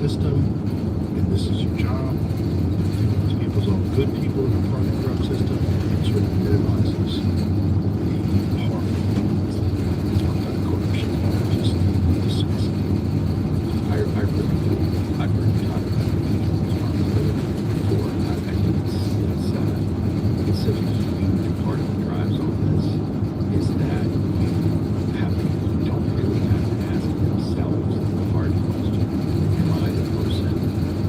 system, and this is your job. These people's all good people in a part of the corrupt system. It sort of minimizes the harm that corruption. Just dismiss it. I really do. I've heard you talk about responsibility before. I think it's such a huge part of what drives all this is that you have people who don't really have to ask themselves the hard question. Am I the person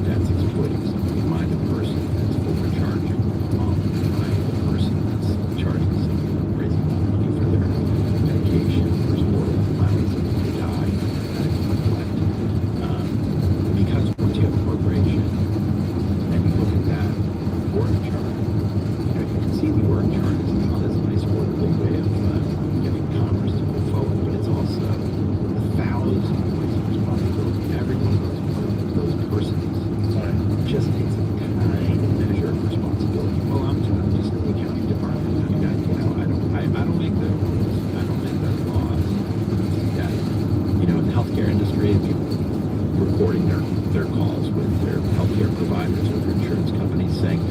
that's exploiting somebody? Am I the person that's overcharging? Am I the person that's charging somebody raising money for their medication or allowing somebody to die out of neglect? Because once you have a corporation and you look at that org chart, you can see the org chart is not as a nice orderly way of getting commerce to move forward, but it's also a thousand ways of responsibility. Every one of those persons just takes a tiny measure of responsibility. Well, I'm just in the accounting department. I don't make the rules. I don't make the laws. That, in the healthcare industry, people reporting their calls with their healthcare providers or their insurance companies saying,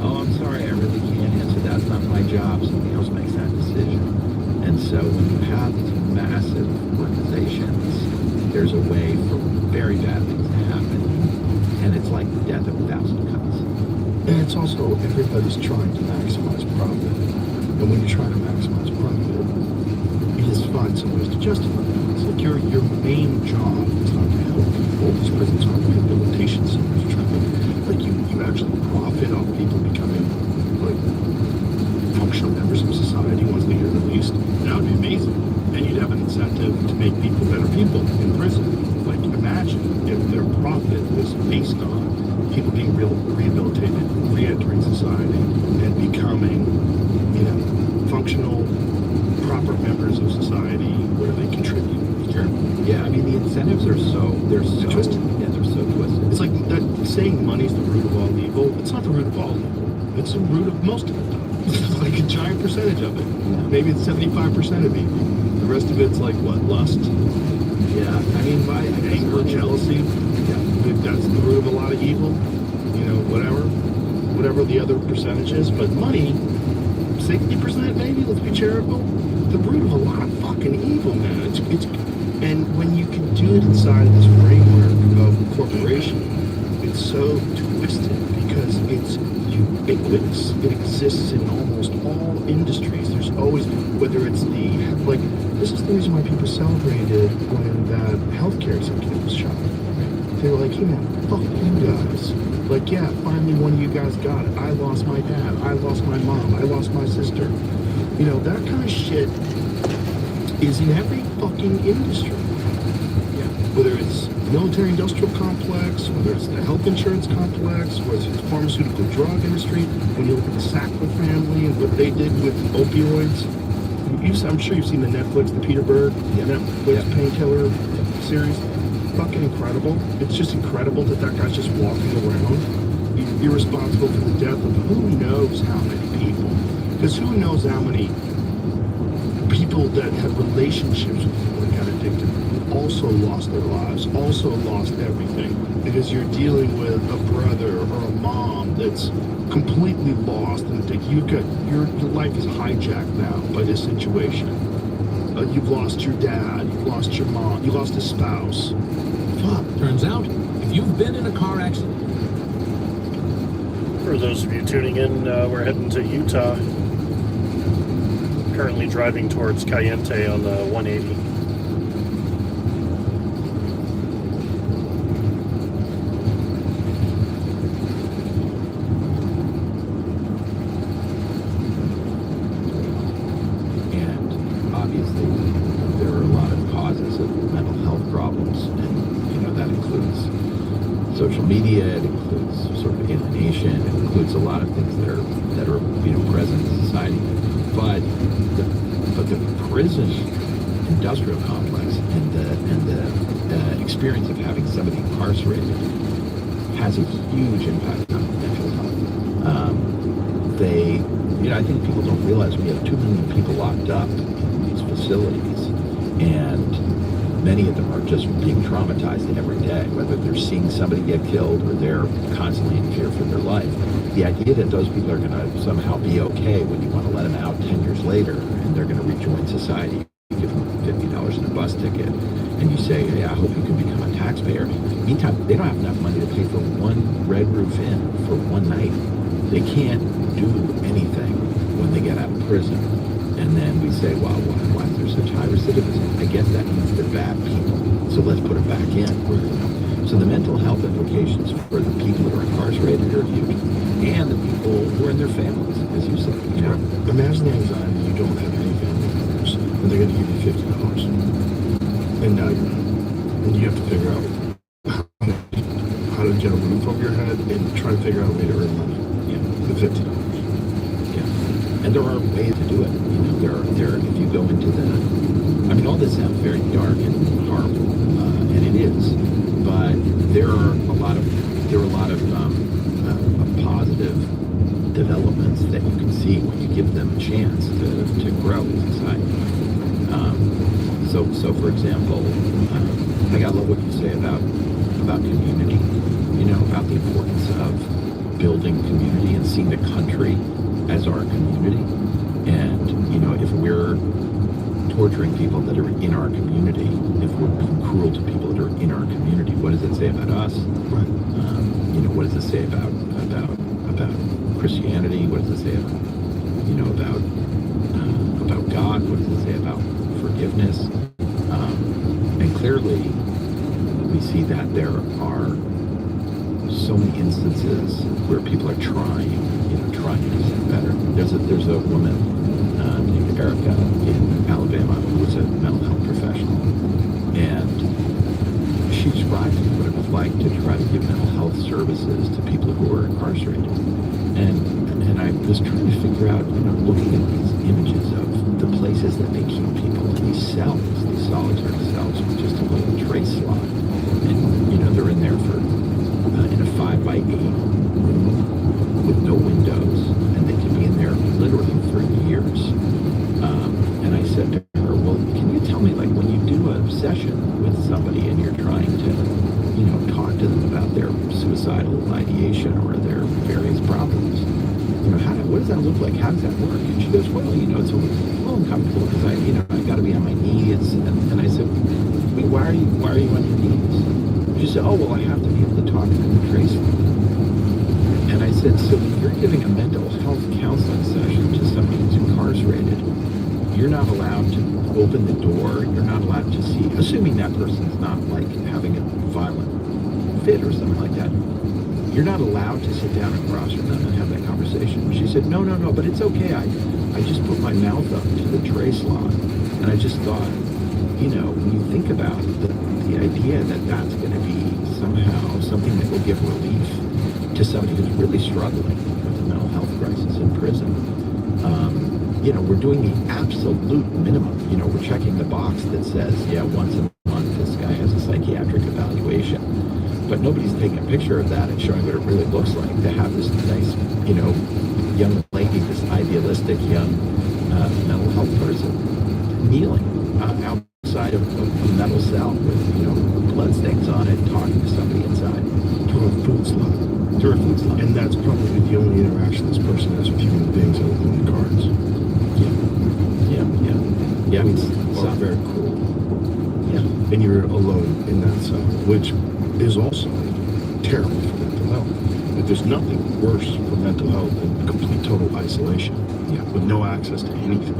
oh, I'm sorry, I really can't answer that. It's not my job. Somebody else makes that decision. And so when you have these massive organizations, there's a way for very bad things to happen. And it's like the death of 1,000 cuts. And it's also, everybody's trying to maximize profit. And when you're trying to maximize profit, you just find some ways to justify it. It's like your main job is not to help people. These prisons aren't rehabilitation centers. You're trying to, you actually profit off people becoming, functional members of society once they get released. That would be amazing. And you'd have an incentive to make people better people in prison. Imagine if their profit was based on people being rehabilitated, re-entering society, and becoming, functional, proper members of society where they contribute. Sure. Yeah, I mean, the incentives are they're so twisted. Yeah, they're so twisted. It's like that saying money's the root of all evil. It's not the root of all evil. It's the root of most of it. It's like a giant percentage of it. Yeah. Maybe it's 75% of evil. The rest of it's lust? Yeah, I mean, anger, jealousy. Yeah. That's the root of a lot of evil. Whatever the other percentage is. But money, 60% maybe, let's be charitable, the root of a lot of fucking evil, man. And when you can do it inside of this framework of corporation, it's so twisted because it's ubiquitous. It exists in almost all industries. There's always, whether it's this is the reason why people celebrated when that healthcare executive was shot. They were like, hey man, fuck you guys. Yeah, finally one of you guys got it. I lost my dad. I lost my mom. I lost my sister. That kind of shit is in every fucking industry. Yeah. Whether it's military industrial complex, whether it's the health insurance complex, whether it's the pharmaceutical drug industry, when you look at the Sackler family and what they did with opioids. I'm sure you've seen the Netflix, the Peter Berg, Netflix painkiller series. Fucking incredible. It's just incredible that guy's just walking around. You're responsible for the death of who knows how many people. Because who knows how many people that had relationships with people that got addicted also lost their lives, also lost everything. Because you're dealing with a brother or a mom that's completely lost and your life is hijacked now by this situation. You've lost your dad, you've lost your mom, you lost a spouse. Fuck. Turns out, if you've been in a car accident. For those of you tuning in, we're heading to Utah. Currently driving towards Cayente on the 180. And obviously, there are a lot of causes of mental health problems, and that includes social media, it includes sort of alienation, it includes a lot of things that are present in society. But the prison industrial complex and the experience of having somebody incarcerated has a huge impact on mental health. I think people don't realize we have 2 million people locked up in these facilities, and many of them are just being traumatized every day, whether they're seeing somebody get killed or they're constantly in fear for their life. The idea that those people are going to somehow be okay when you want to let them out 10 years later and they're going to rejoin society, you give them $50 in a bus ticket, and you say, hey, I hope you can become a taxpayer. Meantime, they don't have enough money to pay for one Red Roof Inn for one night. They can't do anything when they get out of prison. And then we say, well, why is there such high recidivism? I guess that means they're bad people, so let's put them back in. So the mental health implications for the people who are incarcerated are huge, and the people who are in their families, as you said. You know, Imagine the anxiety you don't have any family members, and they're going to give you $50. And now you have to figure out how to get a roof over your head and try to figure out a way to earn money. Yeah. The $50. Yeah. And there are ways to do it. You know, there if you go into I mean, all this sounds very dark and horrible, and it is. But there are a lot of positive developments that you can see when you give them a chance to grow in society. So for example, I love what you say about community. You know, about the importance of building community and seeing the country as our community. And you know, if we're torturing people that are in our community, if we're being cruel to people that are in our community, what does it say about us? Right. You know, what does it say about Christianity? What does it say about God? What does it say about forgiveness? And clearly, we see that there are so many instances where people are trying to do better. There's a woman named Erica in Alabama who was a mental health professional, and she described what it was like to try to give mental health services to people who were incarcerated. And I was trying to figure out, looking at these images of the places that they keep people in these cells, these solitary cells with just a little tray slot, and they're in there for in a 5x8 room with no windows, and they can be in there literally for years. And I said to her, well, can you tell me, like, when you do a session with somebody and you're trying to, talk to them about their suicidal ideation or their various problems, what does that look like? How does that work? And she goes, well, it's a little uncomfortable because I got to be on my knees. And I said, wait, why are you on your knees? She said, oh, well, I have to be able to talk to the tracer. And I said, so if you're giving a mental health counseling session to somebody who's incarcerated, you're not allowed to open the door. You're not allowed to see, assuming that person's not like having a violent fit or something like that. You're not allowed to sit down across from them and have that conversation. She said, no, but it's okay. I just put my mouth up to the tray slot. And I just thought, when you think about the idea that that's going to be somehow something that will give relief to somebody who's really struggling with a mental health crisis in prison. We're doing the absolute minimum. We're checking the box that says, yeah, once a month this guy has a psychiatric evaluation. But nobody's taking a picture of that and showing what it really looks like to have this nice, young lady, this idealistic young mental health person kneeling outside of a metal cell with, bloodstains on it, talking to somebody inside. To a food slot. To a food slot. And that's probably the only interaction this person has with human beings other than the cards. Yeah, it's very cool. Yeah. And you're alone in that cell, which is also terrible for mental health. Like, there's nothing worse for mental health than complete total isolation. Yeah. With no access to anything.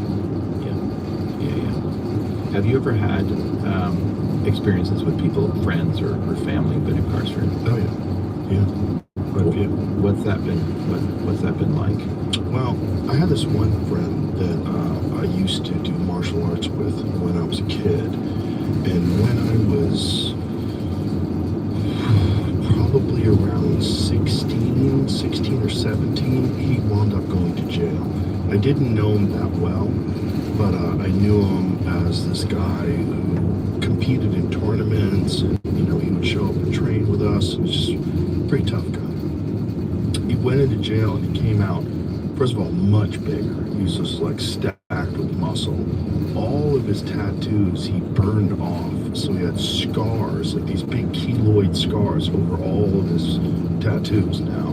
Yeah. Have you ever had experiences with people, friends or family who've been incarcerated? Oh yeah. Quite a few. What's that been like? Well, I had this one friend that I used to do martial arts with when I was a kid, and when I was probably around 16 or 17, he wound up going to jail. I didn't know him that well, but I knew him as this guy who competed in tournaments, and he would show up and train with us. He was just a pretty tough guy. He went into jail and he came out, first of all, much bigger. He was just like stacked with muscle. All of his his tattoos he burned off, so he had scars, like these big keloid scars over all of his tattoos now.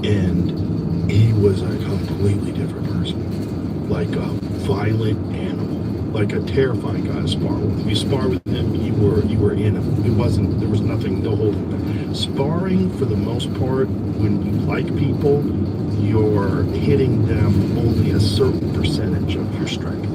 And he was a completely different person, like a violent animal, like a terrifying guy to spar with. If you spar with him, you were in him. There was nothing, no holding back. Sparring, for the most part, when you like people, you're hitting them only a certain percentage of your strength.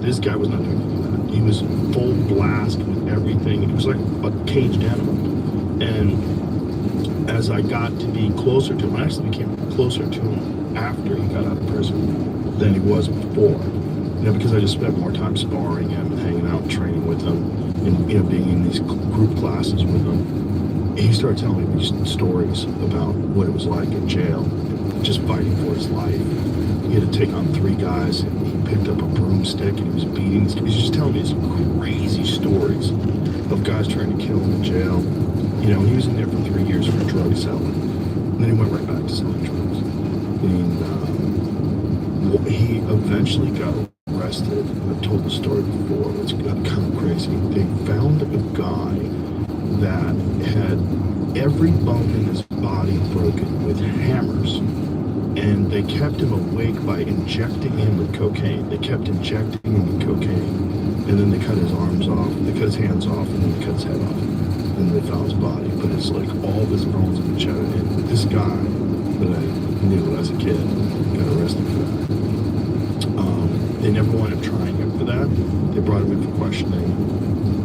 This guy was not doing that. He was full blast with everything. He was like a caged animal. And as I got to be closer to him, I actually became closer to him after he got out of prison than he was before. Because I just spent more time sparring him and hanging out and training with him and, being in these group classes with him. He started telling me these stories about what it was like in jail, just fighting for his life. He had to take on 3 guys, and he picked up a broomstick and he was beating these guys. He's just telling me these crazy stories of guys trying to kill him in jail. And he was in there for 3 years for drug selling. And then he went right back to selling drugs. And he eventually got arrested. I've told the story before. It's kind of crazy. They found a guy that had every bone in his body broken with hammers. And they kept him awake by injecting him with cocaine. They kept injecting him with cocaine. And then they cut his arms off, they cut his hands off, and then they cut his head off. And they found his body. But it's like all of his bones have been shattered. And this guy that I knew as a kid got arrested for that. They never wound up trying him for that. They brought him in for questioning.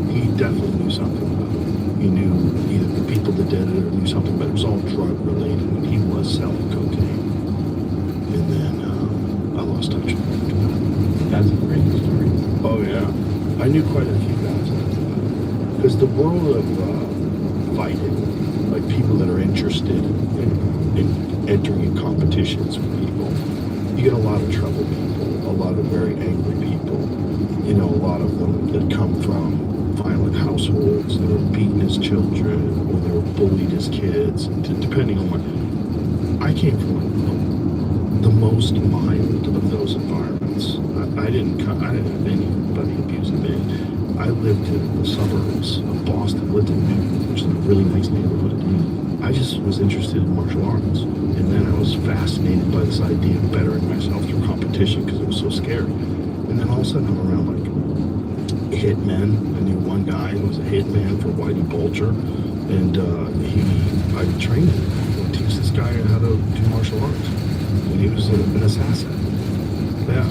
He definitely knew something about it. He knew either the people that did it or knew something, but it was all drug related when he was selling cocaine. And then I lost touch with him. That's a great story. Oh yeah, I knew quite a few guys after that. Because the world of fighting, like people that are interested in entering in competitions with people, you get a lot of trouble people, a lot of very angry people. A lot of them that come from violent households, that were beaten as children, or they were bullied as kids, depending on what. I came from the most mild of those environments. I didn't have anybody abusing me. I lived in the suburbs of Boston, lived in Newton, which is a really nice neighborhood. I just was interested in martial arts. And then I was fascinated by this idea of bettering myself through competition because it was so scary. And then all of a sudden I'm around like hitmen. I knew one guy who was a hitman for Whitey Bulger. And I trained him. I would teach this guy how to do martial arts. And he was an assassin. Yeah,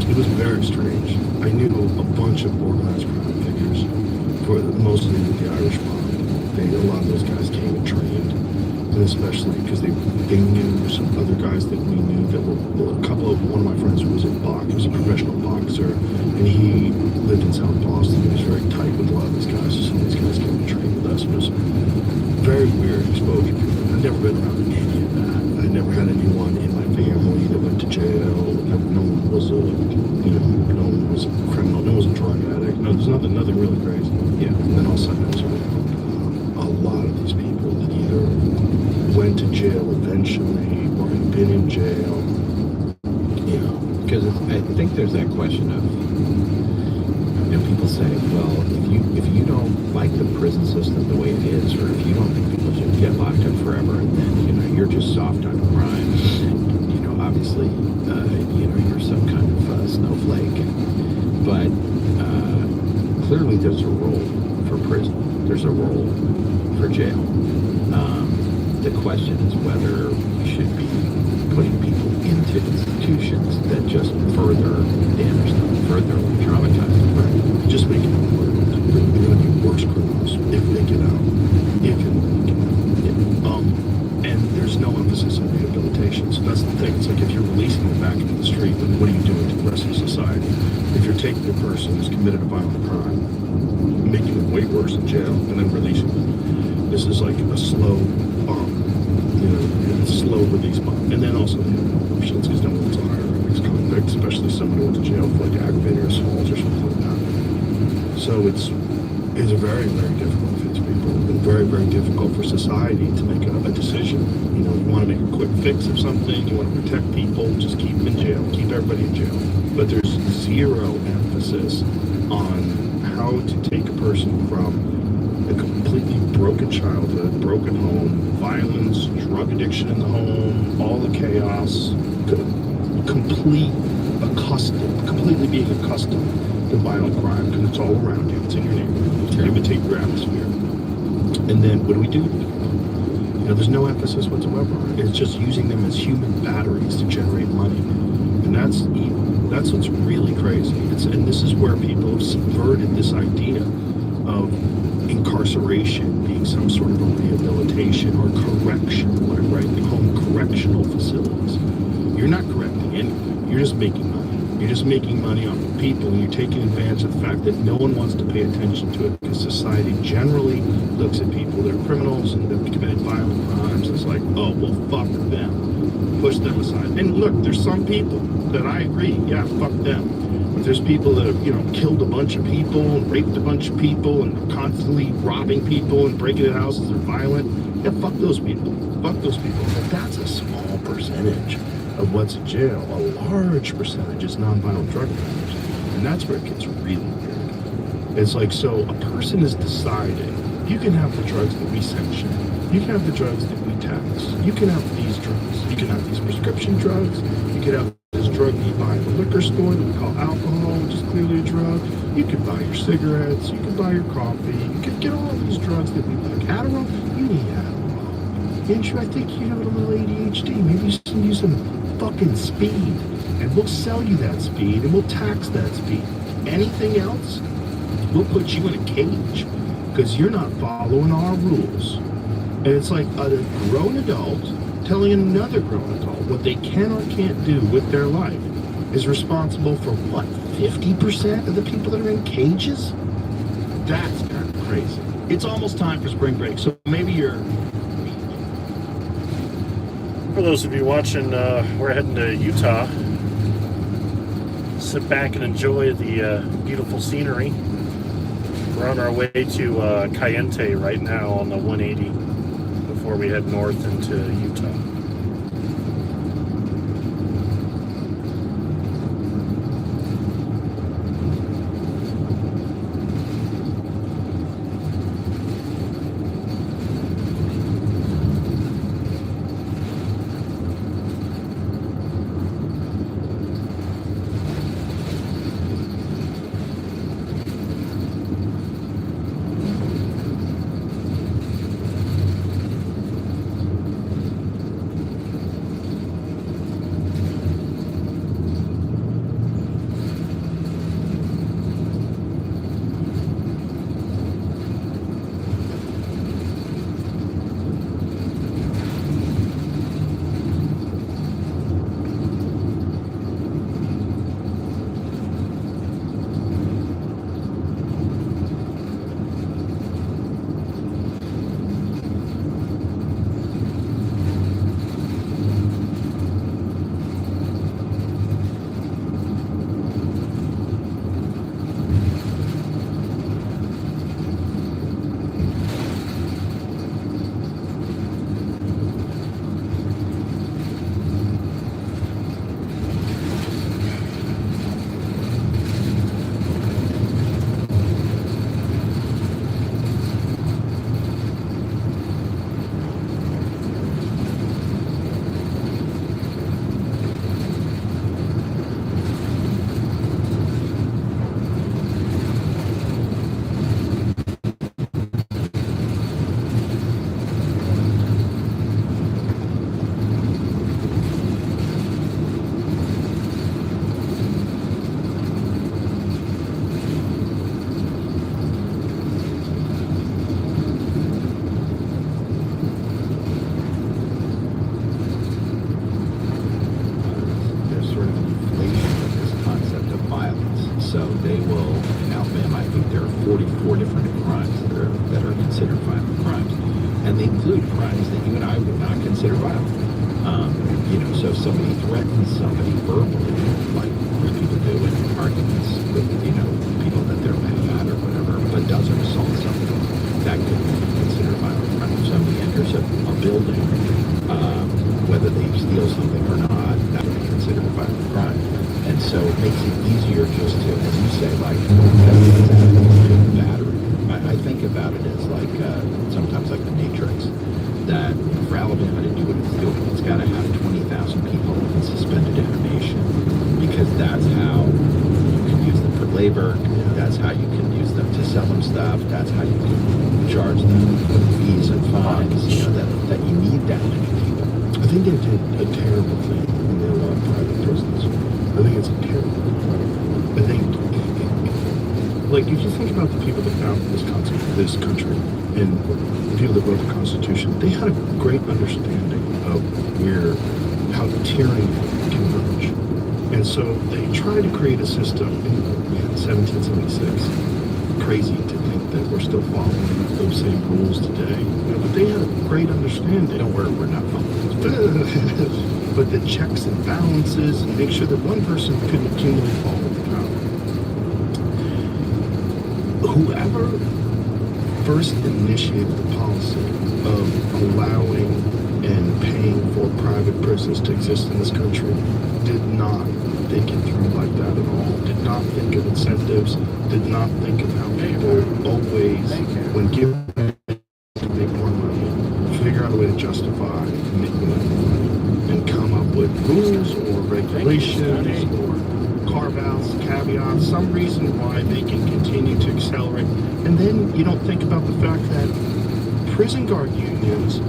it was very strange. I knew a bunch of organized crime figures, mostly with the Irish mob. A lot of those guys came and trained, and especially because they knew some other guys that we knew that were one of my friends who was a professional boxer, and he lived in South Boston. He was very tight with a lot of these guys, so some of these guys came and trained with us. It was very weird exposure. I'd never been around any of that. I never had anyone in my family that went to jail. No one was no one was a criminal. No one was a drug addict. No, there's nothing really crazy. Yeah, and then all of a sudden I was around a lot of these people that either went to jail eventually or had been in jail. Because I think there's that question of, people say, well, if you don't like the prison system the way it is, or if you don't think people should get locked up forever, then you're just soft on crime, and obviously you're some kind of snowflake. But clearly there's a role for prison. There's a role for jail. The question is whether we should be putting people into institutions that just further damage them, further traumatize them. Right. Just make it work. They're going to be worse criminals if they get out. If and when they get out. And there's no emphasis on rehabilitation. So that's the thing. It's like if you're releasing them back into the street, then what are you doing to the rest of society? If you're taking a person who's committed a violent crime, making them way worse in jail, and then releasing them, this is like a slow slow release bomb. And then also the options, because no one's a higher ex-convict, especially someone who went to jail for like aggravated assault or something like that. So it's very, very difficult for these people, and very, very difficult for society to make a decision. You know, you want to make a quick fix of something, you want to protect people, just keep them in jail, keep everybody in jail. But there's zero emphasis on how to take a person from a completely broken childhood, broken home, violence, drug addiction in the home, all the chaos, completely being accustomed to violent crime because it's all around you, it's in your neighborhood, you imitate your atmosphere. And then what do? You know, there's no emphasis whatsoever. It's just using them as human batteries to generate money. And that's evil. That's what's really crazy. And this is where people have subverted this idea of incarceration being some sort of a rehabilitation or correction, right? They call them correctional facilities. You're not correcting anything. You're just making money. You're just making money off of people, and you're taking advantage of the fact that no one wants to pay attention to it because society generally looks at people that are criminals and that have committed violent crimes. It's like, oh, well, fuck them. Push them aside. And look, there's some people that I agree, yeah, fuck them. But there's people that have, you know, killed a bunch of people and raped a bunch of people and are constantly robbing people and breaking into houses. They're violent. Yeah, fuck those people. Fuck those people. But that's a small percentage of what's in jail. A large percentage is nonviolent drug offenders. And that's where it gets really weird. It's like, so a person is deciding, you can have the drugs that we sanction. You can have the drugs that we tax. You can have these drugs. You can have these prescription drugs. You can have this drug you buy at the liquor store that we call alcohol, which is clearly a drug. You can buy your cigarettes. You can buy your coffee. You can get all these drugs that we like. Adderall, you need Adderall. Andrew, I think you have a little ADHD. Maybe you should use some fucking speed. And we'll sell you that speed and we'll tax that speed. Anything else, we'll put you in a cage because you're not following our rules. And it's like a grown adult telling another grown adult what they can or can't do with their life is responsible for what, 50% of the people that are in cages? That's kind of crazy. It's almost time for spring break, so maybe you're... For those of you watching, we're heading to Utah. Sit back and enjoy the beautiful scenery. We're on our way to Cayente right now on the 180 before we head north into Utah. So they will, in Alabama, I think there are 44 different crimes that are considered violent crimes. And they include crimes that you and I would not consider violent. So if somebody threatens somebody verbally, like people do in arguments with, people that they're mad at or whatever, but doesn't assault somebody, that could be considered violent. So it makes it easier just to, as you say, like, the battery. I think about it as like, sometimes like the Matrix, that for Alabama to do what it's doing, it's got to have 20,000 people in suspended animation, because that's how you can use them for labor, that's how you can use them to sell them stuff, that's how you can charge them fees and fines, that you need that many people. I think they did a terrible thing when they allowed private prisons. I think it's a terrible thing. I think, like, if you think about the people that founded this country, and the people that wrote the Constitution, they had a great understanding of how tyranny can emerge. And so they tried to create a system in 1776. Crazy to think that we're still following those same rules today. But they had a great understanding. Don't worry, we're not following. But the checks and balances, and make sure that one person couldn't accumulate all of the power. Whoever first initiated the policy of allowing and paying for private prisons to exist in this country did not think it through like that at all. Did not think of incentives. Did not think of how people always, when given to make more money, figure out a way to justify making money and come up with rules or regulations or carve-outs, caveats, some reason why they can continue to accelerate. And then you don't think about the fact that prison guard unions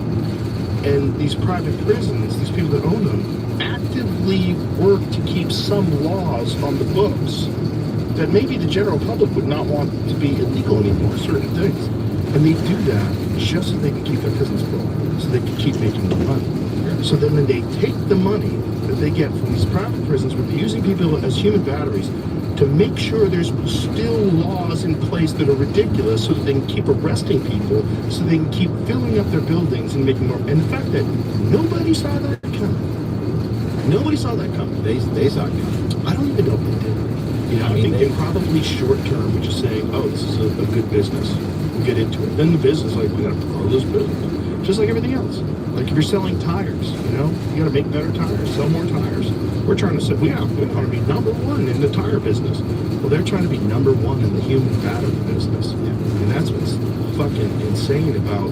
and these private prisons, these people that own them, actively work to keep some laws on the books that maybe the general public would not want to be illegal anymore, certain things. And they do that just so they can keep their prisons full, so they can keep making more money. So then when they take the money that they get from these private prisons, where they're using people as human batteries to make sure there's still laws in place that are ridiculous, so that they can keep arresting people, so they can keep filling up their buildings and making more. And the fact that nobody saw that coming. Nobody saw that coming. They saw it coming. I don't even know if they did. I think they probably short term were just saying, oh, this is a good business. We'll get into it. Then the business, like, we gotta grow this business. Just like everything else. Like if you're selling tires, you gotta make better tires, sell more tires. We're trying to say, we want to be number one in the tire business. Well, they're trying to be number one in the human battery business. And that's what's fucking insane about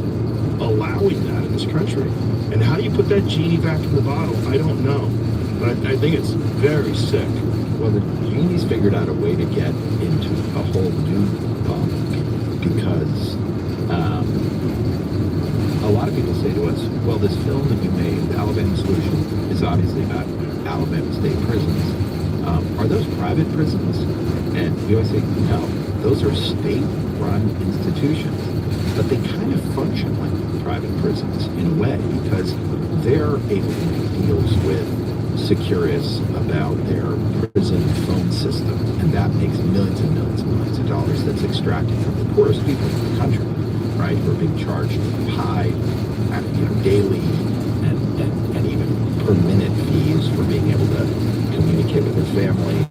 allowing that in this country. And how you put that genie back in the bottle, I don't know. But I think it's very sick. Well, the genies figured out a way to get into a whole new bump, because a lot of people say to us, well, this film that you made, The Alabama Solution, is obviously about Alabama state prisons. Are those private prisons? And we always say, no, those are state-run institutions. But they kind of function like private prisons in a way, because they're able to make deals with Securious about their prison phone system, and that makes millions and millions and millions of dollars that's extracted from the poorest people in the country, right, who are being charged high, daily and even per minute fees for being able to communicate with their families.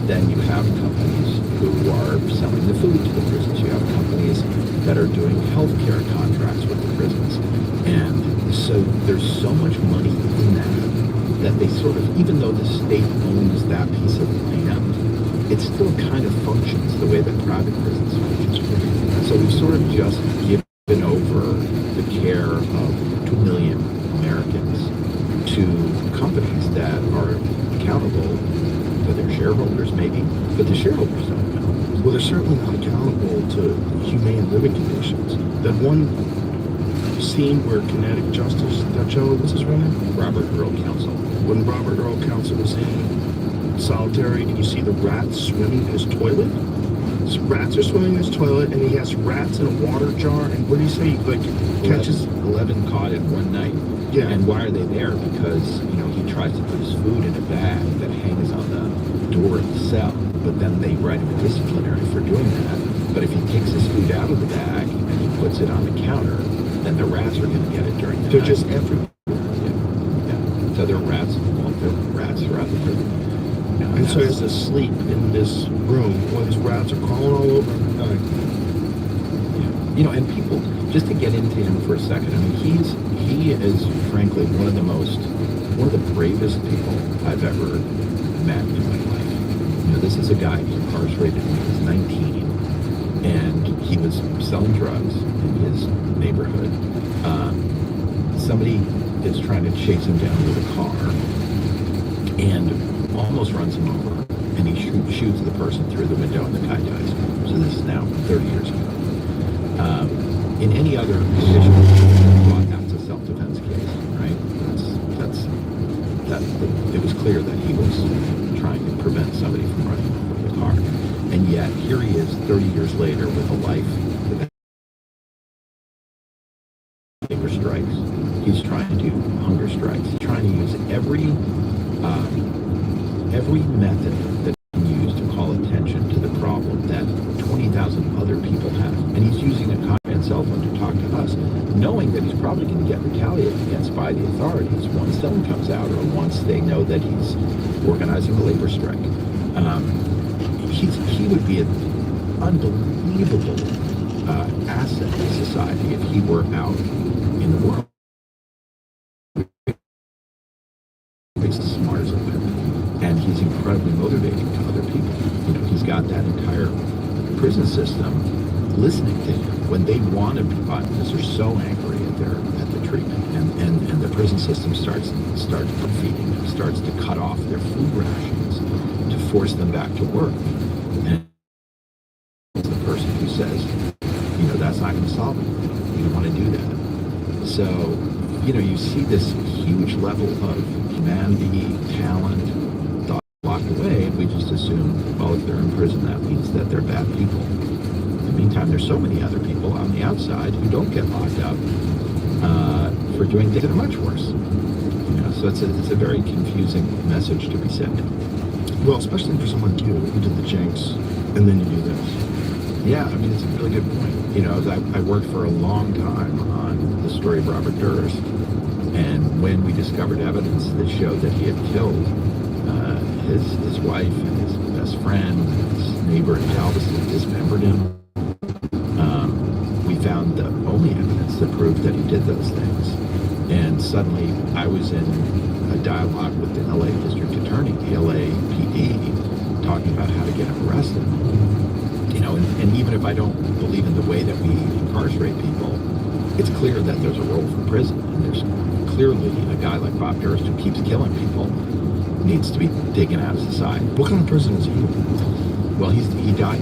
Then you have companies who are selling the food to the prisons. You have companies that are doing healthcare contracts with the prisons, and so there's so much money in that they sort of, even though the state owns that piece of land, it still kind of functions the way that private prisons function. So we've sort of just given over the care of 2 million Americans to companies that are accountable to their shareholders, maybe, but the shareholders don't know. Well, they're certainly not accountable to humane living conditions. That one scene where kinetic justice, that show, what's his real name? Robert Earl Council. When Robert Earl Council was in solitary, and you see the rats swimming in his toilet? So rats are swimming in his toilet, and he has rats in a water jar, and what do you say? Like, catches 11 caught in one night. Yeah. And why are they there? Because, he tries to put his food in a bag that hangs on the door of the cell, but then they write him a disciplinary for doing that. But if he takes his food out of the bag and he puts it on the counter, then the rats are going to get it during the they're night. just everywhere. Yeah. So there are rats throughout the prison. And so he has to sleep in this room while these rats are crawling all over him at night. Yeah. And people, just to get into him for a second, he is frankly one of the bravest people I've ever met in my life. You know, this is a guy who was incarcerated when he was 19, and he was selling drugs in his neighborhood. Somebody is trying to chase him down with a car and almost runs him over, and he shoots the person through the window, and the guy dies. So this is now 30 years ago. In any other condition, well, that's a self-defense case, right? It was clear that he was trying to prevent somebody from running over the car. And yet, here he is 30 years later with a life without labor strikes. He's trying to do hunger strikes. He's trying to use every method that he can use to call attention to the problem that 20,000 other people have. And he's using a content cell phone to talk to us, knowing that he's probably going to get retaliated against by the authorities once film comes out, or once they know that he's organizing a labor strike. He would be an unbelievable asset to society if he were out in the world. He's as smart as a whip, and he's incredibly motivating to other people. You know, he's got that entire prison system listening to him when they want to be bought, because they're so angry at the treatment, and the prison system starts feeding them, starts to cut off their food rations to force them back to work. And it's the person who says, you know, that's not going to solve it. You don't want to do that. So, you know, you see this huge level of humanity, talent, thought locked away, and we just assume, well, if they're in prison, that means that they're bad people. In the meantime, there's so many other people on the outside who don't get locked up for doing things that are much worse. You know, so it's a very confusing message to be sending. Well, especially for someone like you who did the Jinx, and then you do this. Yeah, I mean, it's a really good point. You know, I worked for a long time on the story of Robert Durst, and when we discovered evidence that showed that he had killed his wife and his best friend, his neighbor in Galveston, dismembered him, we found the only evidence that proved that he did those things. And suddenly I was in a dialogue with the LA District Attorney, the LAPD, talking about how to get him arrested. You know, and even if I don't believe in the way that we incarcerate people, it's clear that there's a role for prison. And there's clearly a guy like Bob Durst who keeps killing people needs to be taken out of society. What kind of prison is he? Well, he died,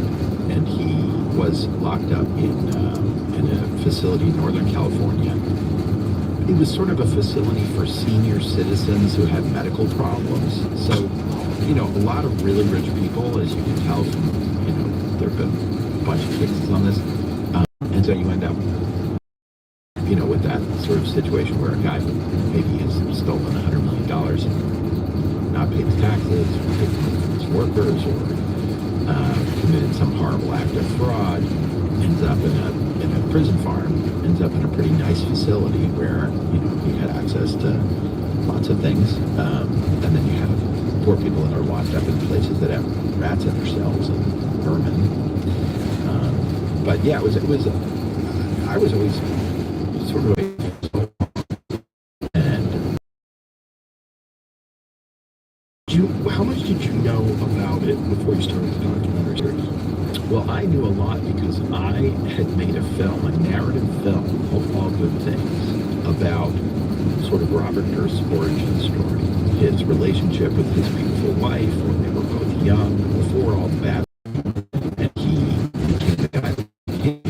and he was locked up in a facility in Northern California. It was sort of a facility for senior citizens who had medical problems. So, you know, a lot of really rich people, as you can tell from, you know, there have been a bunch of cases on this. And so you end up, you know, with that sort of situation where a guy who maybe has stolen $100 million and not paid his taxes, or taken money from his workers, or committed some horrible act of fraud, ends up in a prison farm, ends up in a pretty nice facility where, you know, he had access to lots of things. And then you have poor people that are locked up in places that have rats in their cells and vermin. But yeah, I was always sort of How much did you know about it before you started the documentary series? Well, I knew a lot because I had made a narrative film called All Good Things, about sort of Robert Durst's origin story, his relationship with his beautiful wife when they were both young, before all the bad, and he became the guy that he became.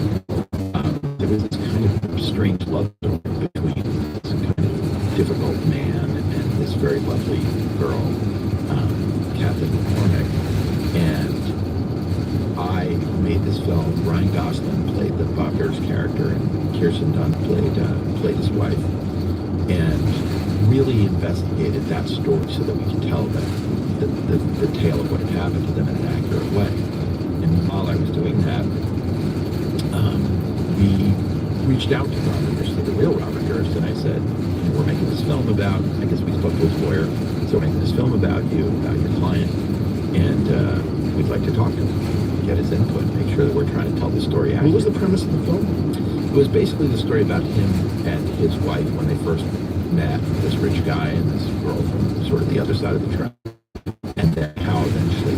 There was this kind of strange love story between this kind of difficult man and this very lovely girl, Kathleen McCormick, and I made this film. Ryan Gosling played the Bob Durst character, and Kirsten Dunst played his wife, and really investigated that story so that we could tell the tale of what had happened to them in an accurate way. And while I was doing that, we reached out to Robert Durst, to the real Robert Durst, and I said, we're making this film about, I guess we spoke to his lawyer, so we're making this film about you, about your client, and we'd like to talk to him, get his input, make sure that we're trying to tell the story accurately. What was the premise of the film? It was basically the story about him and his wife when they first met, this rich guy and this girl from sort of the other side of the track. And then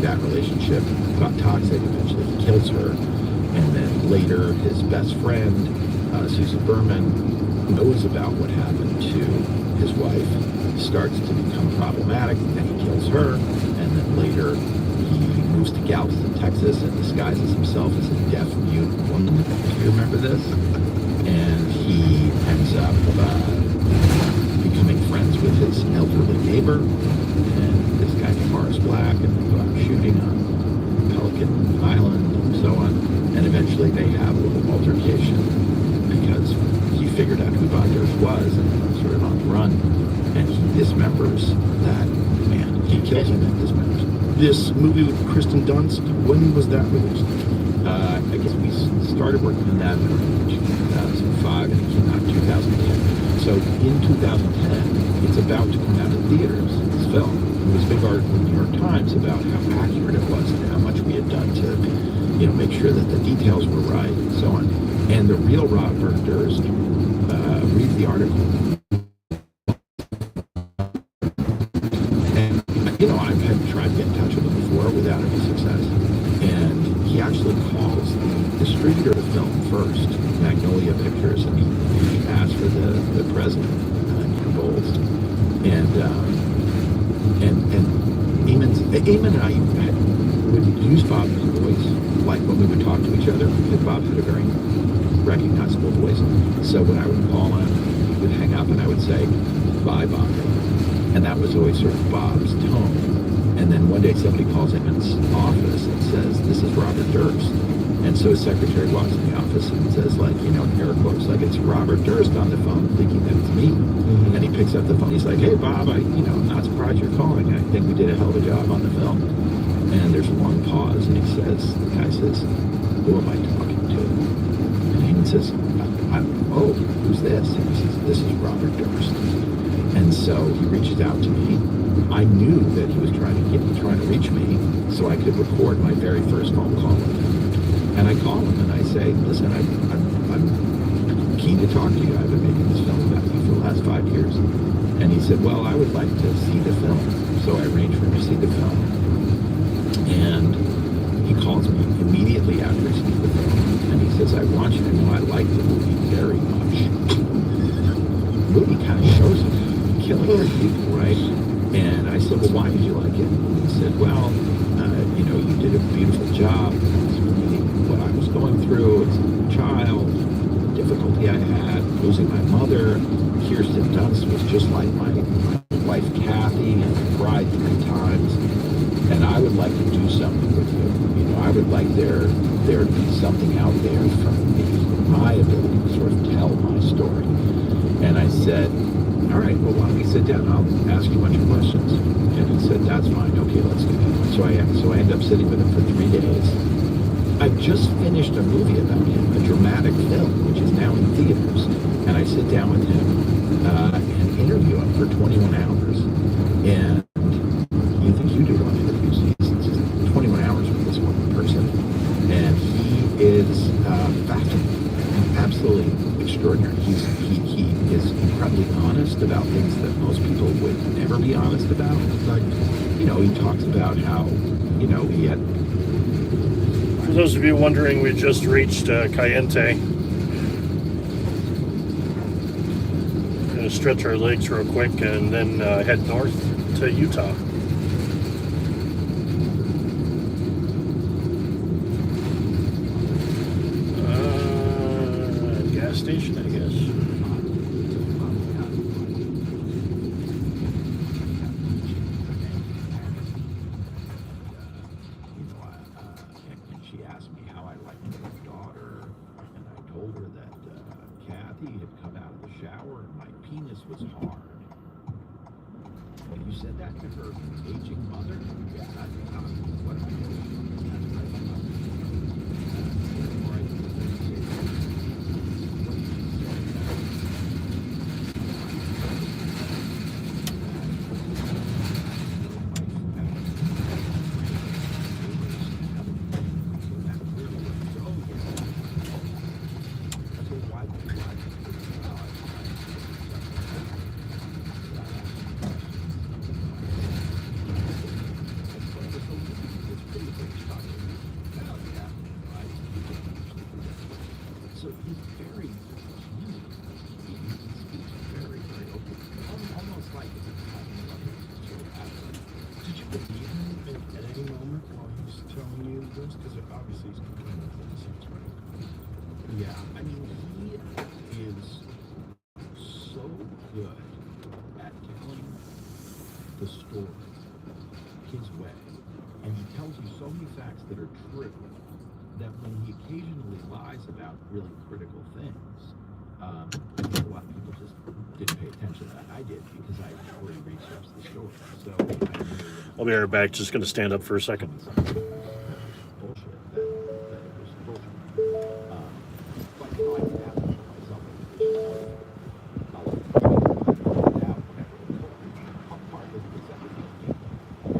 that relationship got toxic. Eventually he kills her. And then later his best friend, Susan Berman, knows about what happened to his wife, starts to become problematic, then he kills her, and then later he moves to Galveston, Texas, and disguises himself as a deaf mute woman. Do you remember this? And he ends up becoming friends with his elderly neighbor, and this guy Forrest Black, and they go out shooting on Pelican Island and so on, and eventually they have a little altercation because he figured out who Bob Durst was and sort of on the run, and he dismembers that man. He kills him and dismembers him. This movie with Kristen Dunst, when was that released? I guess we started working on that in 2005 and it came out in 2010. So in 2010, it's about to come out in theaters, this film. There was a big article in the New York Times about how accurate it was and how much we had done to, make sure that the details were right and so on. And the real Robert Durst reads the article. And, I've had tried to get in touch with him before without any success. And he actually calls the distributor of the film first, Magnolia Pictures, and he asked for the president, Nina Bowles. And Eamon and I would use Bob's voice, like when we would talk to each other, because Bob had a very recognizable voice. So when I would call him, he would hang up and I would say, "Bye, Bob." And that was always sort of Bob's tone. And then one day somebody calls Eamon's office and says, "This is Robert Durst." And so his secretary walks in the office and says, in air quotes, it's Robert Durst on the phone, thinking that it's me. Mm-hmm. And he picks up the phone. He's like, "Hey, Bob, I'm not surprised you're calling. I think we did a hell of a job on the film." And there's a long pause, and the guy says, "Who am I talking to?" And Eamon says, "Who's this?" And he says, "This is Robert Durst." And so he reaches out to me. I knew that he was trying to reach me so I could record my very first phone call with him. And I call him and I say, "Listen, I'm keen to talk to you. I've been making this film about you for the last 5 years." And he said, "Well, I would like to see the film." So I arranged for him to see the film. And he calls me immediately after he sees the film. And he says, "I want you to know I like the movie very much." The movie kind of shows him killing people, right? And I said, "Well, why did you like it?" And he said, "Well, you did a beautiful job. It's really what I was going through as a child, the difficulty I had, losing my mother. Kirsten Dunst was just like my wife, Kathy, and I cried 3 times. And I would like to do something with you. I would like there to be something out there from me, my ability to sort of tell my story." And I said, "All right, well, why don't we sit down? I'll ask you a bunch of questions." And he said, "That's fine. Okay, let's do it." So I ended up sitting with him for 3 days. I just finished a movie about him, a dramatic film, which is now in theaters. And I sit down with him and interview him for 21 hours. And you think you do a lot of interviews. It's just 21 hours with this one person. And he is fascinating and absolutely extraordinary. He is incredibly honest about things that most people would never be honest about. He talks about how, he had... For those of you wondering, we just reached Cayente. Gonna stretch our legs real quick and then head north to Utah. Gas station, I guess. She asked me how I liked my daughter, and I told her that Kathy had come out of the shower and my penis was hard. And you said that to her aging mother? Yeah, that's what I did. That's what I thought. good at telling the story his way, and he tells you so many facts that are true that when he occasionally lies about really critical things, I think a lot of people just didn't pay attention to that. I did because I already researched the story. So I knew I'll be right back. Just going to stand up for a second. bullshit that it was bullshit. But you know, I did have to myself part of it is everything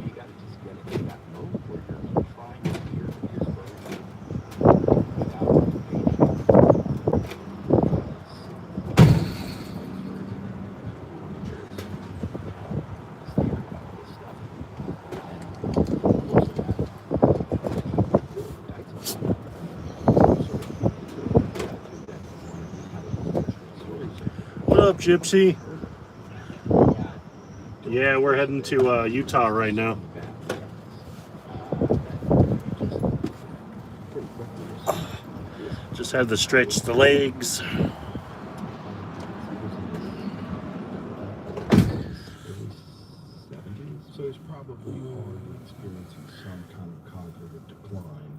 you got to just get into that mode where you're trying to hear his version What up, Gypsy? Yeah, we're heading to Utah right now. Just had to stretch the legs. So he's probably already experiencing some kind of cognitive decline.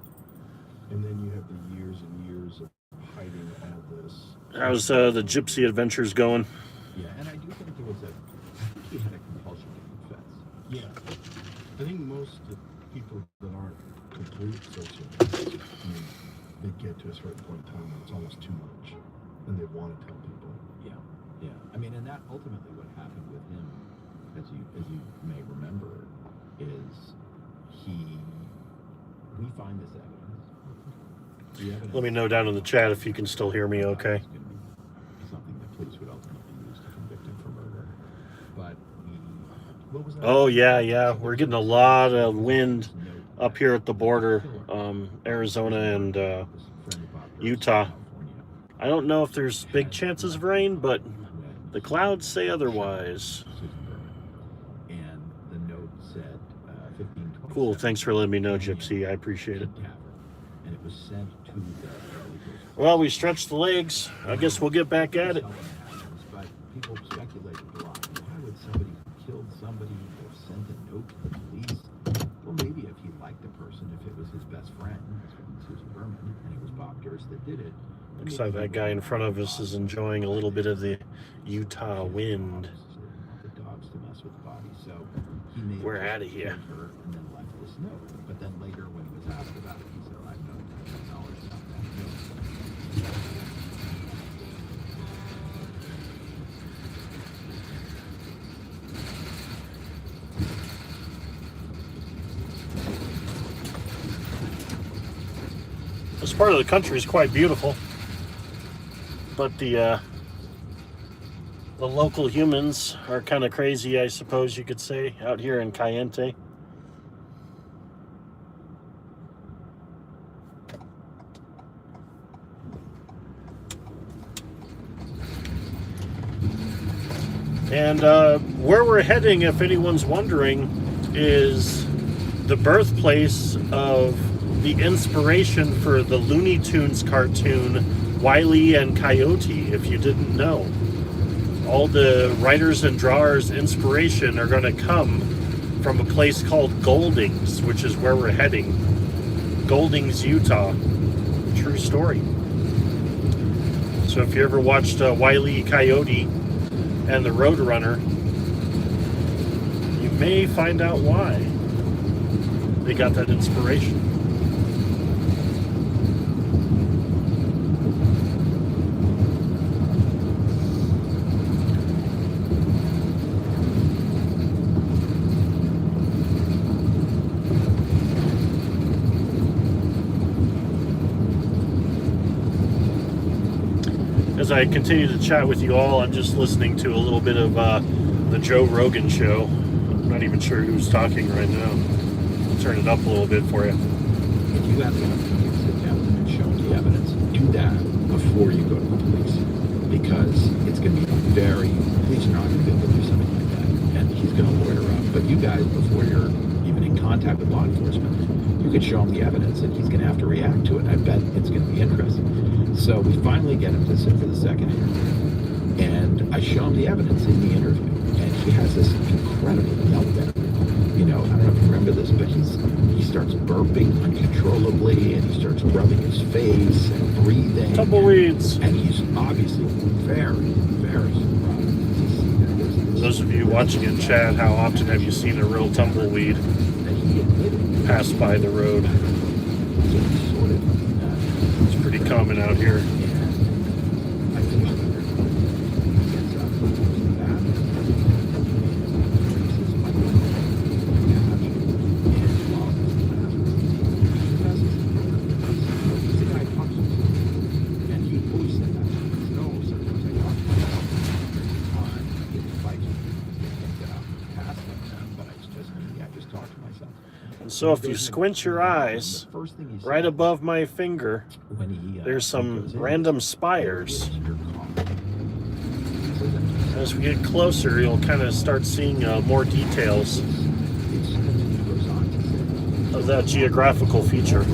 And then you have the years and years of hiding all this. How's the Gypsy adventures going? Yeah, and I do think there was he had a compulsion to confess. Yeah. I think most of the people that aren't complete sociopaths, I mean, they get to a certain point in time where it's almost too much. And they want to tell people. Yeah, yeah. I mean, and that ultimately what happened with him, as you may remember, is we find this evidence. The evidence. Let me know down in the chat if you can still hear me okay. It's going to be something that police would ultimately use to convict him for murder. But what was that? Oh, yeah. We're getting a lot of wind up here at the border, Arizona and Utah. I don't know if there's big chances of rain, but the clouds say otherwise. And the note said 15. Cool, thanks for letting me know, Gypsy. I appreciate it. And it was sent to the. Well, we stretched the legs. I guess we'll get back at it. But people speculated a lot. Why would somebody who killed somebody have sent a note to the police? Well, maybe if he liked the person, if it was his best friend, Susan Berman, and it was Bob Durst that did it. Looks like that guy in front of us is enjoying a little bit of the Utah wind. The dogs to mess with the body, so he may We're out of here. her and then left this note. But then later, when he was asked about it, he said, "I have no knowledge about that note." This part of the country is quite beautiful, but the local humans are kind of crazy, I suppose you could say, out here in Cayente. And where we're heading, if anyone's wondering, is the birthplace of the inspiration for the Looney Tunes cartoon Wile E. and Coyote, if you didn't know. All the writers and drawers' inspiration are going to come from a place called Goldings, which is where we're heading. Goldings, Utah. True story. So if you ever watched Wile E. Coyote and the Roadrunner, you may find out why they got that inspiration. As I continue to chat with you all, I'm just listening to a little bit of the Joe Rogan show. I'm not even sure who's talking right now. I'll turn it up a little bit for you. If you have the opportunity to sit down with him and show him the evidence, do that before you go to the police. Because it's going to be police are not going to be able to do something like that. And he's going to lawyer up. But you guys, before you're even in contact with law enforcement, you could show him the evidence and he's going to have to react to it. I bet it's going to be interesting. So we finally get him to sit for the second interview. And I I show him the evidence in the interview, and he has this incredible meltdown. You know, I don't know if you remember this, but he starts burping uncontrollably, and he starts rubbing his face and breathing. Tumbleweeds. And he's obviously very, very surprised to see that there's this. Those of you watching in chat, how often have you seen a real tumbleweed That he admitted pass by the road? sort of. It's pretty common out here. And I think he gets up, goes to the bathroom, drinks his microphone, and while he's in the bathroom, he doesn't. He's the guy who talks to him. And he always said that. He said, oh, sometimes I talk to myself all the time. I get in fights with people because they get out past them, but it's just me. I just talk to myself. So if you squint your eyes The first thing he right says above my finger, when he, there's some goes in, random spires. "Here's your car." As we get closer, you'll kind of start seeing more details of that geographical feature.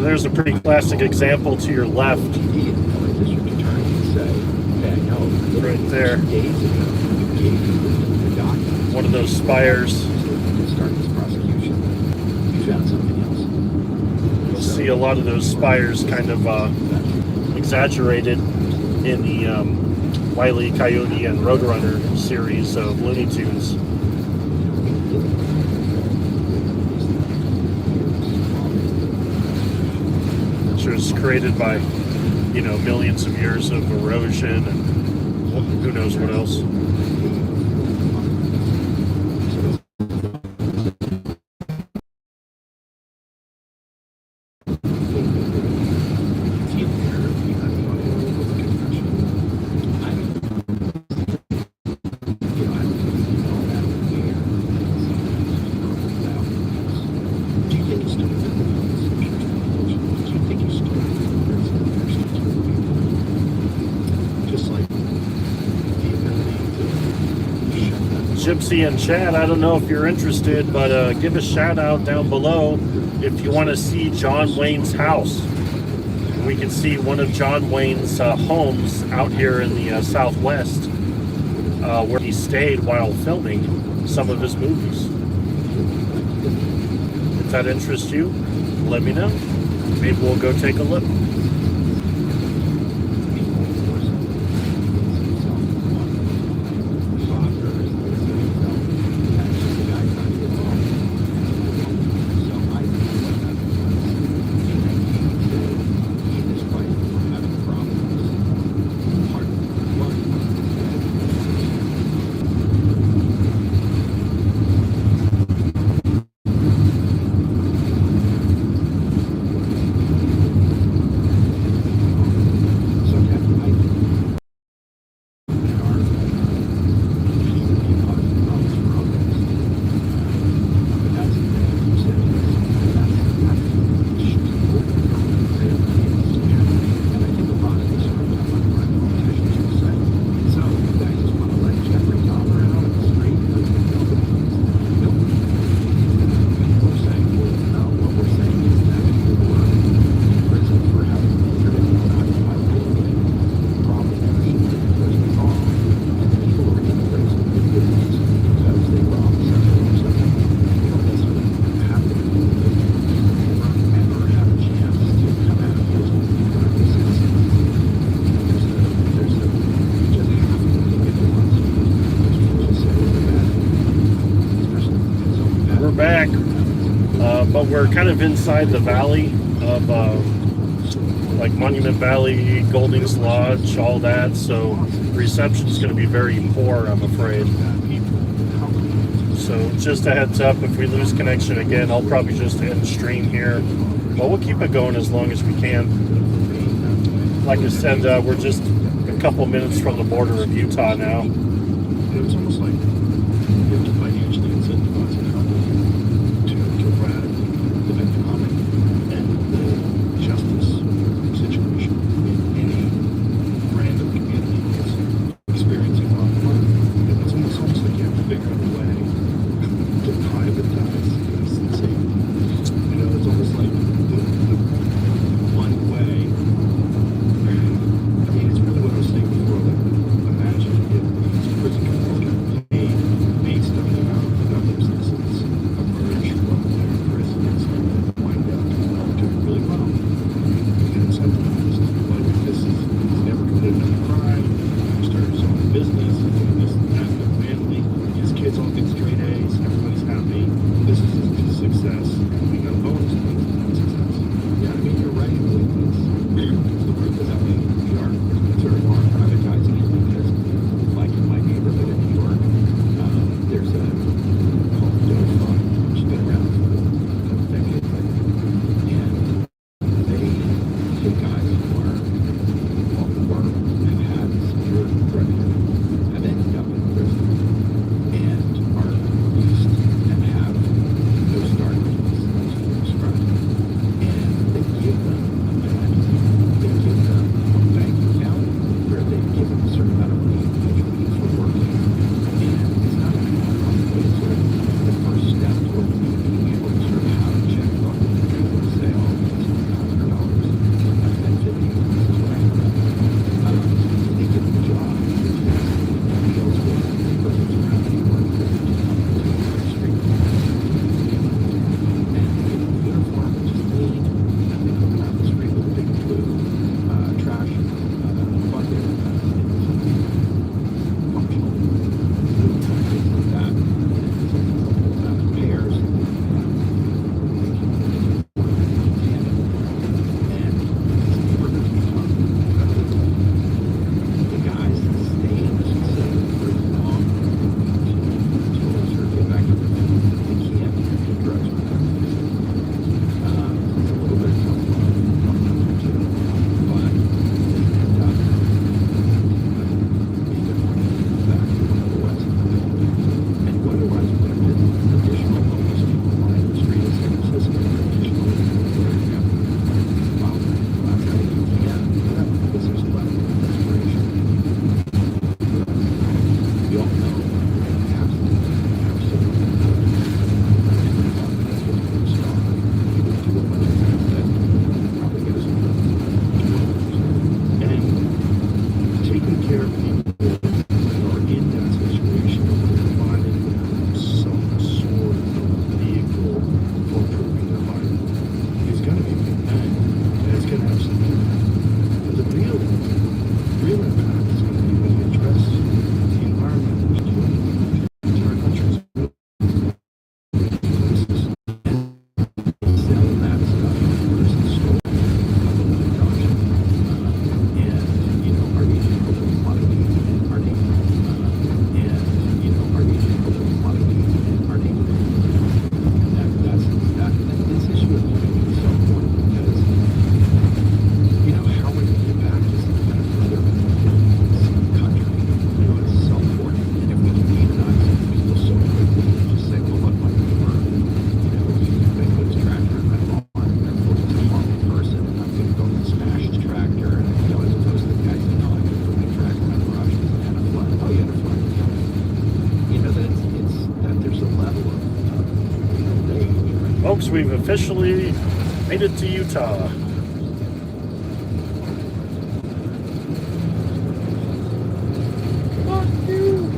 There's a pretty classic example to your left. Right there. One of those spires. You'll see a lot of those spires kind of exaggerated in the Wile E. Coyote and Roadrunner series of Looney Tunes. Was created by, you know, millions of years of erosion and who knows what else. Gypsy and Chad, I don't know if you're interested, but give a shout out down below if you want to see John Wayne's house. We can see one of John Wayne's homes out here in the Southwest, where he stayed while filming some of his movies. If that interests you, let me know. Maybe we'll go take a look. back, but we're kind of inside the valley of like Monument Valley, Golding's Lodge, all that. So reception is going to be very poor, I'm afraid. So just a heads up, if we lose connection again, I'll probably just end stream here. But we'll keep it going as long as we can. Like I said, we're just a couple minutes from the border of Utah now. It was almost like you have to financially incentivize a couple to radically the economic and the justice situation in any random community that's experiencing a lot of fun. It's almost like you have to figure out a way to privatize this insane. You know, it's almost like the one way. I mean, it's really what I was saying before. Like, imagine if these prison companies got paid based on the amount of other citizens emerge from their prisons and wind up doing really well. You get incentivized. Like, this is, he's never committed any crime. He started his own business. He's has a family. His kids all get straight A's. Everybody's happy. This is his success. We got a bonus for his success. Yeah, I mean, you're right. The proof is that we are sort of are privatizing it because, like in my neighborhood in New York, there's a called Doe Fund, which has been around for a couple decades, I think. And they take guys who are have had severe drug use, have ended up in prison, and are released and have no starting fees, as you described. And they give them a badge. They give them a bank account where they give them a certain amount of money each week for working. And it's not going to be hard. It's sort of the first step toward being able to sort of have a checkbook and be able to say, oh, it's $1,000, I've spent 50, this is what I have. They give them a job. It deals with persons around New York that are just coming to the street. And they give them a uniform, which is clean, and they put them out the street with a big blue trash bucket, functional things like that. And pairs, and these neighborhoods become the guys that stay in this facility for as long until they sort of get back to their family. They can't do drugs with them. It's a little bit of tough love too, but they end up being able to get back to one of the West. And you otherwise would have been additional homeless people lying in the street in San Francisco, additional people for example. Well, that's how you can, because there's a level of desperation. We all know absolutely and taking care of people that are in that situation, providing them some sort of vehicle for improving their life is going to be a big thing, and it's going to have some impact. But the real impact is going to be when we address the environment that we do in our country's places. Sell that stuff versus the store at the low cost. And, you know, are these people that we want to be in our neighborhood? And, you know, are these people that we want to be in our neighborhood? And this issue is going to be so important because, you know, how are we going to get back to some kind of other country? You know, it's so important. And if we can demonize people so quickly and just say, well, look, my neighbor, you know, he's going to put his tractor in my lawn, and therefore he's a harmful person, and I'm going to go and smash his tractor, and, you know, as opposed to the guy saying, no, I'm going to put my tractor in my garage because it had a flood. Oh, you had a flood. You know, that it's that there's a level of rage, right? Folks, we've officially made it to Utah. Fuck you.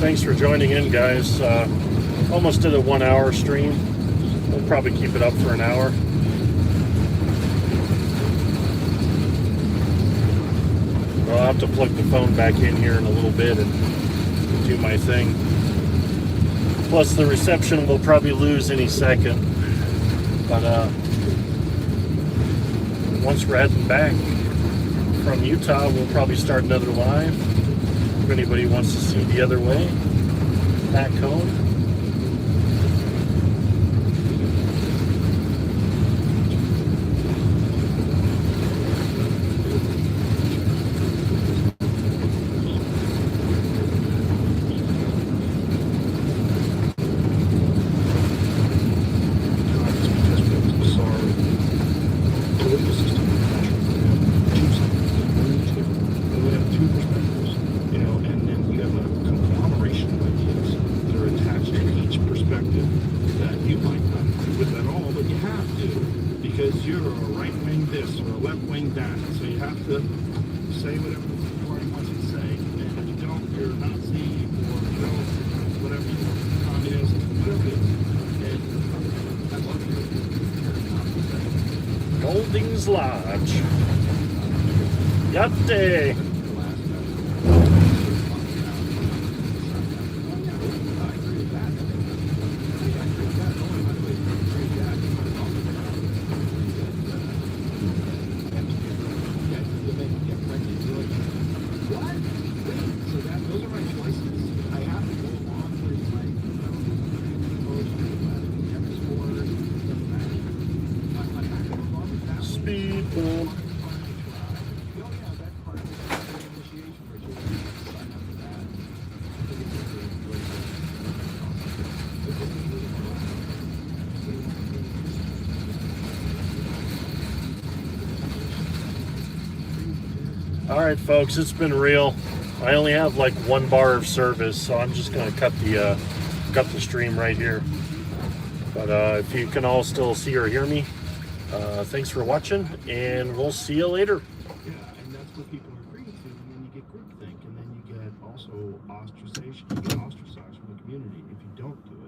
Thanks for joining in, guys. Almost did a 1 hour stream. We'll probably keep it up for an hour. I'll have to plug the phone back in here in a little bit and do my thing. Plus the reception will probably lose any second. But once we're heading back from Utah, we'll probably start another live. If anybody wants to see the other way, back home. Golding's Lodge. Yatte. Speed bump. All right, folks, it's been real. I only have like 1 bar of service, so I'm just gonna cut the stream right here. But if you can all still see or hear me, thanks for watching, and we'll see you later. Yeah, and that's what people are agreeing to, and then you get groupthink, and then you get also ostracization. You get ostracized from the community if you don't do it.